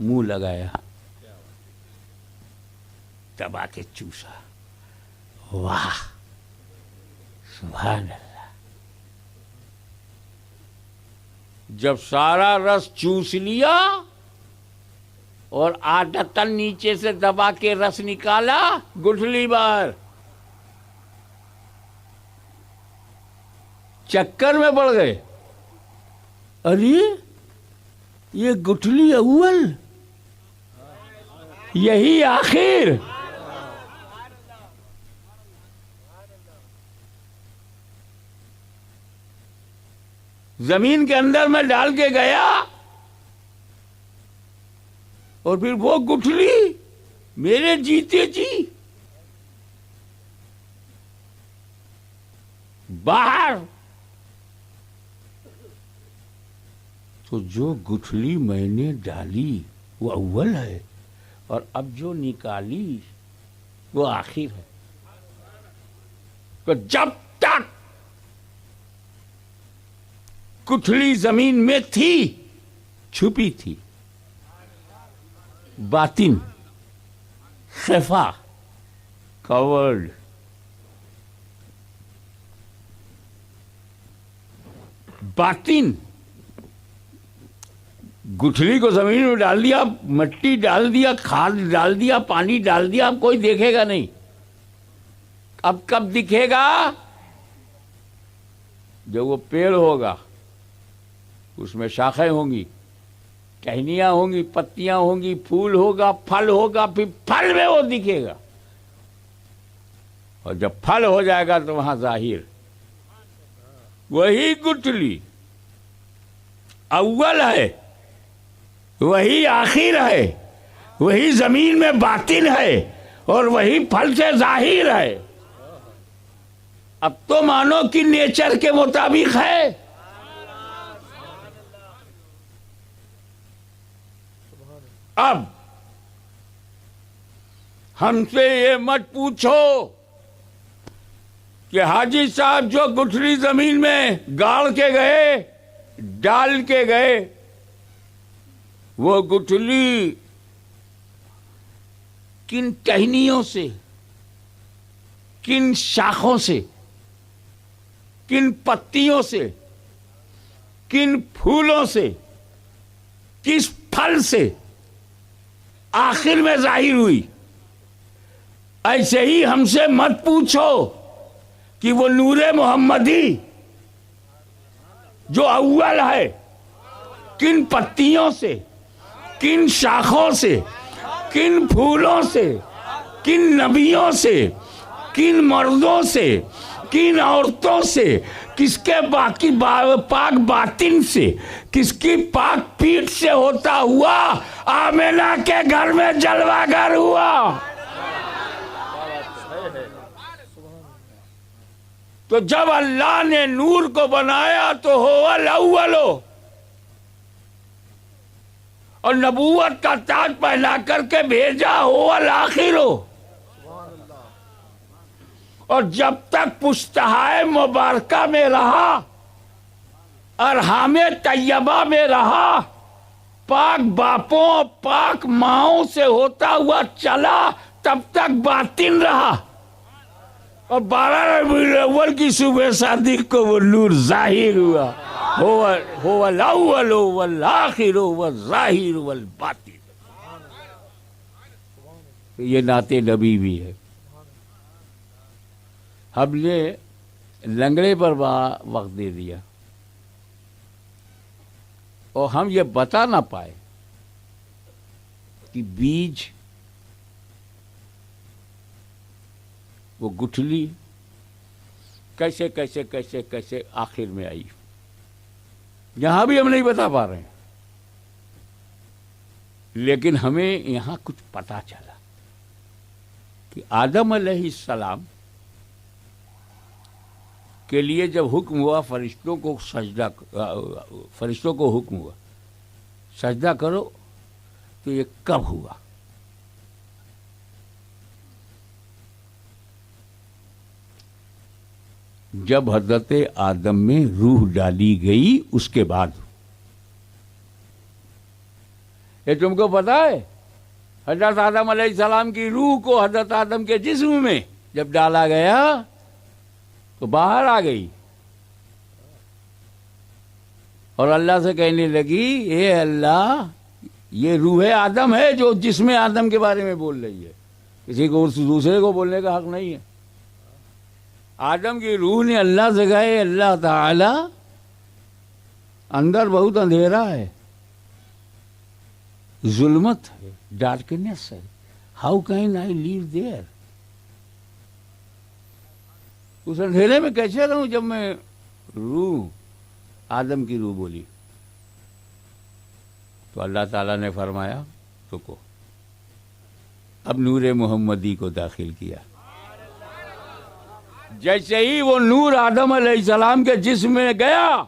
منہ لگایا دبا کے چوسا. واہ سبحان اللہ. جب سارا رس چوس لیا اور عادتاً نیچے سے دبا کے رس نکالا, گٹھلی باہر. چکر میں پڑ گئے, ارے یہ گٹھلی اول یہی آخر. زمین کے اندر میں ڈال کے گیا اور پھر وہ گٹھلی میرے جیتے جی باہر. تو جو گٹھلی میں نے ڈالی وہ اول ہے, اور اب جو نکالی وہ آخر ہے. تو جب تک گٹھلی زمین میں تھی چھپی تھی, باطن خفا کورڈ. باطن گٹھلی کو زمین میں ڈال دیا, مٹی ڈال دیا, کھاد ڈال دیا, پانی ڈال دیا, اب کوئی دیکھے گا نہیں. اب کب دکھے گا؟ جب وہ پیڑ ہوگا, اس میں شاخیں ہوں گی, ٹہنیاں ہوں گی, پتیاں ہوں گی, پھول ہوگا, پھل ہوگا, پھر پھل میں وہ دکھے گا. اور جب پھل ہو جائے گا تو وہاں ظاہر. وہی گٹھلی اول ہے, وہی آخر ہے, وہی زمین میں باطن ہے, اور وہی پھل سے ظاہر ہے. اب تو مانو کہ نیچر کے مطابق ہے. اب ہم سے یہ مت پوچھو کہ حاجی صاحب جو گٹھلی زمین میں گاڑ کے گئے, ڈال کے گئے, وہ گٹھلی کن ٹہنیوں سے, کن شاخوں سے, کن پتیوں سے, کن پھولوں سے, کس پھل سے آخر میں ظاہر ہوئی. ایسے ہی ہم سے مت پوچھو کہ وہ نور محمدی جو اول ہے کن پتیوں سے, کن شاخوں سے, کن پھولوں سے, کن نبیوں سے, کن مردوں سے, کن عورتوں سے, کس کے باقی پاک باطن سے, کس کی پاک پیٹھ سے ہوتا ہوا آمینہ کے گھر میں جلوہ گر ہوا. تو جب اللہ نے نور کو بنایا تو هو الاول, اور نبوت کا تاج پہنا کر کے بھیجا هو الآخر. اور جب تک پشتہائے مبارکہ میں رہا, ارحام طیبہ میں رہا, پاک باپوں پاک ماؤں سے ہوتا ہوا چلا, تب تک باطن رہا. اور 12 ربیع الاول کی صبح صادق کو وہ نور ظاہر ہوا. هو الاول والآخر والظاہر والباطن. یہ نعت نبی بھی ہے. ہم نے لنگڑے پر وقت دے دیا اور ہم یہ بتا نہ پائے کہ بیج وہ گٹھلی کیسے کیسے کیسے کیسے آخر میں آئی. یہاں بھی ہم نہیں بتا پا رہے ہیں, لیکن ہمیں یہاں کچھ پتا چلا کہ آدم علیہ السلام کے لیے جب حکم ہوا فرشتوں کو حکم ہوا سجدہ کرو, تو یہ کب ہوا؟ جب حضرت آدم میں روح ڈالی گئی اس کے بعد. یہ تم کو پتا ہے؟ حضرت آدم علیہ السلام کی روح کو حضرت آدم کے جسم میں جب ڈالا گیا تو باہر آ گئی اور اللہ سے کہنے لگی اے اللہ یہ روح آدم ہے جو جسم آدم کے بارے میں بول رہی ہے، کسی کو دوسرے کو بولنے کا حق نہیں ہے۔ آدم کی روح نے اللہ سے کہا اے اللہ تعالی اندر بہت اندھیرا ہے، ظلمت ہے، ڈارکنیس ہے، how can I live there, اس اندھیرے میں کیسے رہوں جب میں روح آدم کی روح بولی۔ تو اللہ تعالیٰ نے فرمایا رکو، اب نور محمدی کو داخل کیا۔ جیسے ہی وہ نور آدم علیہ السلام کے جسم میں گیا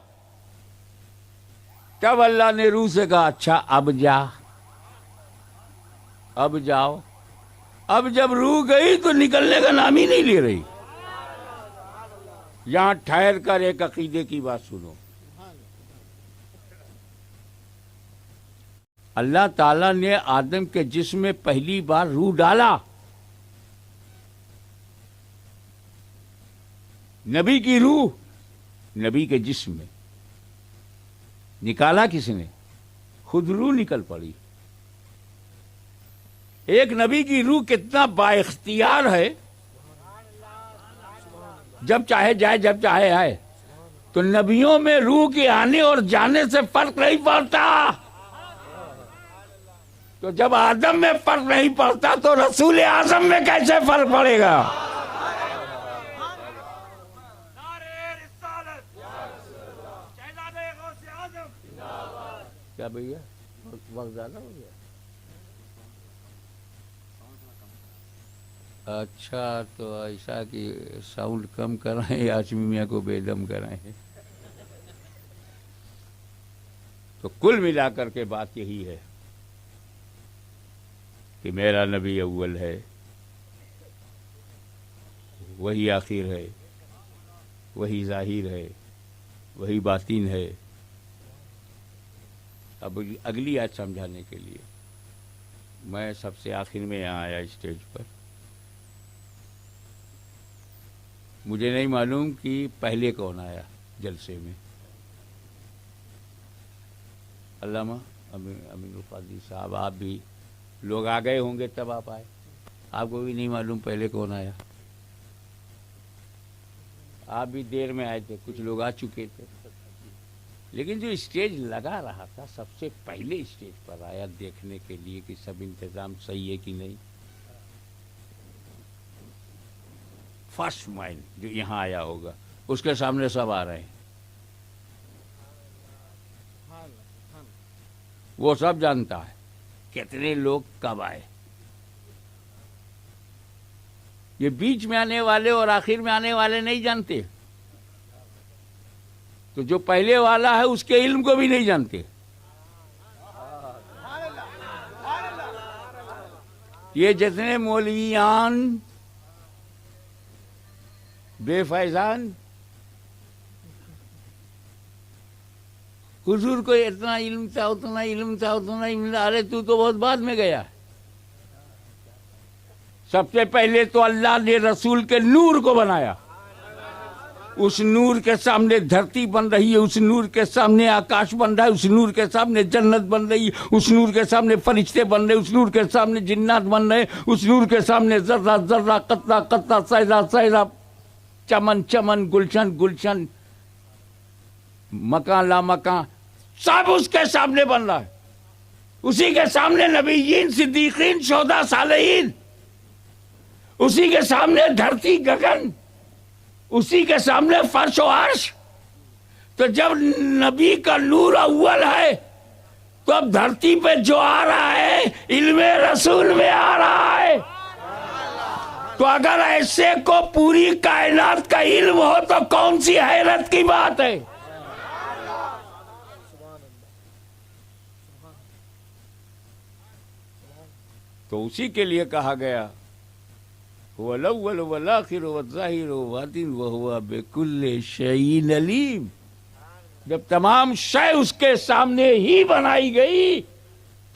تب اللہ نے روح سے کہا اچھا اب جا، اب جاؤ۔ اب جب روح گئی تو نکلنے کا نام ہی نہیں لے رہی۔ یہاں ٹھہر کر ایک عقیدے کی بات سنو، اللہ تعالیٰ نے آدم کے جسم میں پہلی بار روح ڈالا، نبی کی روح نبی کے جسم میں نکالا کس نے؟ خود روح نکل پڑی۔ ایک نبی کی روح کتنا با اختیار ہے، جب چاہے جائے جب چاہے آئے۔ تو نبیوں میں روح کے آنے اور جانے سے فرق نہیں پڑتا، تو جب آدم میں فرق نہیں پڑتا تو رسول اعظم میں کیسے فرق پڑے گا؟ کیا بھیا وقت زیادہ ہو گیا؟ اچھا تو ایسا کہ ساؤنڈ کم کرائیں، آشمی میاں کو بے دم کرائیں۔ تو کل ملا کر کے بات یہی ہے کہ میرا نبی اول ہے، وہی آخر ہے، وہی ظاہر ہے، وہی باطن ہے۔ اب اگلی آیت سمجھانے کے لیے میں سب سے آخر میں یہاں آیا اسٹیج پر۔ مجھے نہیں معلوم کہ پہلے کون آیا جلسے میں، علامہ امین القادری صاحب، آپ بھی لوگ آ گئے ہوں گے تب آپ آئے، آپ کو بھی نہیں معلوم پہلے کون آیا؟ آپ بھی دیر میں آئے تھے، کچھ لوگ آ چکے تھے، لیکن جو اسٹیج لگا رہا تھا سب سے پہلے اسٹیج پر آیا دیکھنے کے لیے کہ سب انتظام صحیح ہے کہ نہیں۔ فرسٹ مائنڈ جو یہاں آیا ہوگا اس کے سامنے سب آ رہے ہیں، وہ سب جانتا ہے کتنے لوگ کب آئے۔ یہ بیچ میں آنے والے اور آخر میں آنے والے نہیں جانتے، تو جو پہلے والا ہے اس کے علم کو بھی نہیں جانتے۔ یہ جتنے مولویان بے فیضان حضور کو اتنا علم تھا، اتنا علم تھا، اتنا علم تھا، ارے تو بہت بعد میں گیا۔ سب سے پہلے تو اللہ نے رسول کے نور کو بنایا، اس نور کے سامنے دھرتی بن رہی ہے، اس نور کے سامنے آکاش بن رہا ہے، اس نور کے سامنے جنت بن رہی ہے، اس نور کے سامنے فرشتے بن رہے، اس نور کے سامنے جنات بن رہے، اس نور کے سامنے ذرہ ذرہ قطرہ قطرہ صحرا صحرا چمن چمن گلشن گلشن مکان لا مکان سب اس کے سامنے بن رہا ہے۔ اسی کے سامنے نبیین صدیقین شہداء صالحین، اسی کے سامنے دھرتی گگن، اسی کے سامنے فرش و عرش۔ تو جب نبی کا نور اول ہے تو اب دھرتی پہ جو آ رہا ہے علم رسول میں آ رہا ہے۔ تو اگر ایسے کو پوری کائنات کا علم ہو تو کون سی حیرت کی بات ہے؟ تو اسی کے لیے کہا گیا هو الاول والآخر والظاہر والباطن وهو بكل شيء علیم۔ جب تمام شے اس کے سامنے ہی بنائی گئی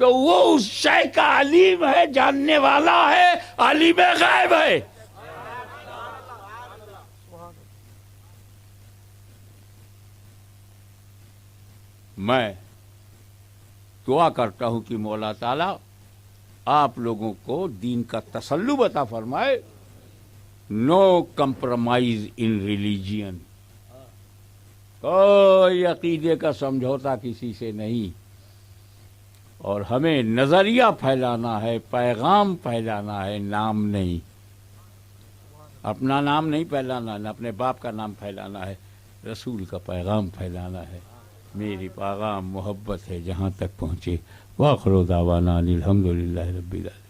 تو وہ اس شے کا علیم ہے، جاننے والا ہے، عالم غیب ہے. میں دعا کرتا ہوں کہ مولا تعالیٰ آپ لوگوں کو دین کا تسلب عطا فرمائے. نو کمپرومائز ان ریلیجین، کوئی عقیدے کا سمجھوتا کسی سے نہیں. اور ہمیں نظریہ پھیلانا ہے، پیغام پھیلانا ہے، نام نہیں. اپنا نام نہیں پھیلانا، نہ اپنے باپ کا نام پھیلانا ہے، رسول کا پیغام پھیلانا ہے. میری پیغام محبت ہے جہاں تک پہنچے. وآخر دعوانا الحمدللہ رب العالمین.